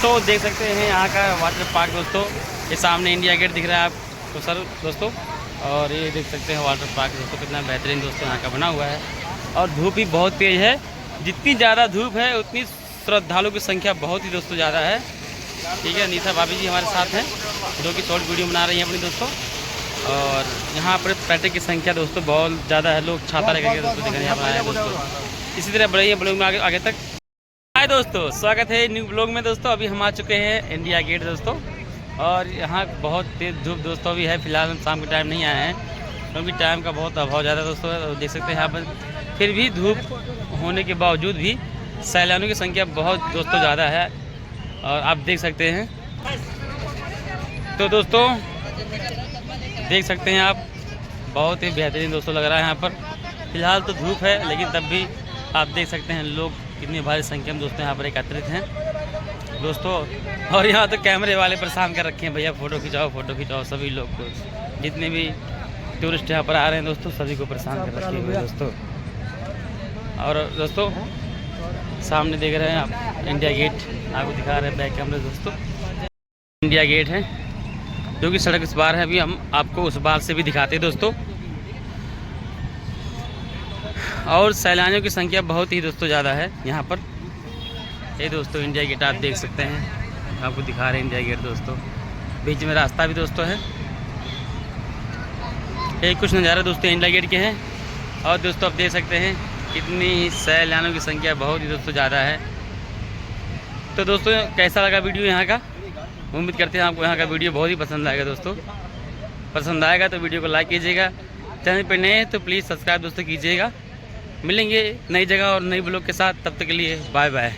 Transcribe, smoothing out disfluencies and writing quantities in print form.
दोस्तों देख सकते हैं यहाँ का वाटर पार्क दोस्तों, ये सामने इंडिया गेट दिख रहा है आपको सर दोस्तों। और ये देख सकते हैं वाटर पार्क दोस्तों कितना बेहतरीन दोस्तों यहाँ का बना हुआ है। और धूप भी बहुत तेज़ है, जितनी ज़्यादा धूप है उतनी श्रद्धालुओं की संख्या बहुत ही दोस्तों ज़्यादा है। ठीक है, निशा भाभी जी हमारे साथ हैं जो कि शॉर्ट वीडियो बना रही हैं अपनी दोस्तों। और यहाँ पर पर्यटक की संख्या दोस्तों बहुत ज़्यादा है, लोग छाता लेकर दोस्तों देखने यहाँ पर आए हैं दोस्तों। इसी तरह बढ़िए ब्लॉग में आगे तक। हाय दोस्तों, स्वागत है न्यू ब्लॉग में दोस्तों। अभी हम आ चुके हैं इंडिया गेट दोस्तों, और यहाँ बहुत तेज़ धूप दोस्तों अभी है। फिलहाल हम शाम के टाइम नहीं आए हैं क्योंकि टाइम का बहुत अभाव ज़्यादा दोस्तों है। देख सकते हैं यहाँ पर फिर भी धूप होने के बावजूद भी सैलानियों की संख्या बहुत दोस्तों ज़्यादा है, और आप देख सकते हैं। तो दोस्तों देख सकते हैं आप, बहुत ही बेहतरीन दोस्तों लग रहा है यहाँ पर। फिलहाल तो धूप है लेकिन तब भी आप देख सकते हैं लोग कितनी भारी संख्या में दोस्तों यहाँ पर एकत्रित हैं दोस्तों। और यहाँ तो कैमरे वाले परेशान कर रखे हैं, भैया फ़ोटो खिंचाओ सभी लोग को। जितने भी टूरिस्ट यहाँ पर आ रहे हैं दोस्तों सभी को परेशान कर रखे हुए दोस्तों। और दोस्तों सामने देख रहे हैं आप इंडिया गेट, आपको दिखा रहे हैं बैक कैमरे दोस्तों। इंडिया गेट है जो कि सड़क इस बार है, अभी हम आपको उस बार से भी दिखाते हैं दोस्तों। और सैलानियों की संख्या बहुत ही दोस्तों ज़्यादा है यहाँ पर। ये दोस्तों इंडिया गेट आप देख सकते हैं, आपको दिखा रहे हैं इंडिया गेट दोस्तों। बीच में रास्ता भी दोस्तों है। ये कुछ नज़ारे दोस्तों इंडिया गेट के हैं। और दोस्तों आप देख सकते हैं कितनी सैलानियों की संख्या बहुत ही दोस्तों ज़्यादा है। तो दोस्तों कैसा लगा वीडियो यहाँ का, उम्मीद करते हैं आपको यहाँ का वीडियो बहुत ही पसंद आएगा दोस्तों। पसंद आएगा तो वीडियो को लाइक कीजिएगा, चैनल पर नए हैं तो प्लीज़ सब्सक्राइब दोस्तों कीजिएगा। मिलेंगे नई जगह और नई ब्लॉग के साथ, तब तक के लिए बाय बाय।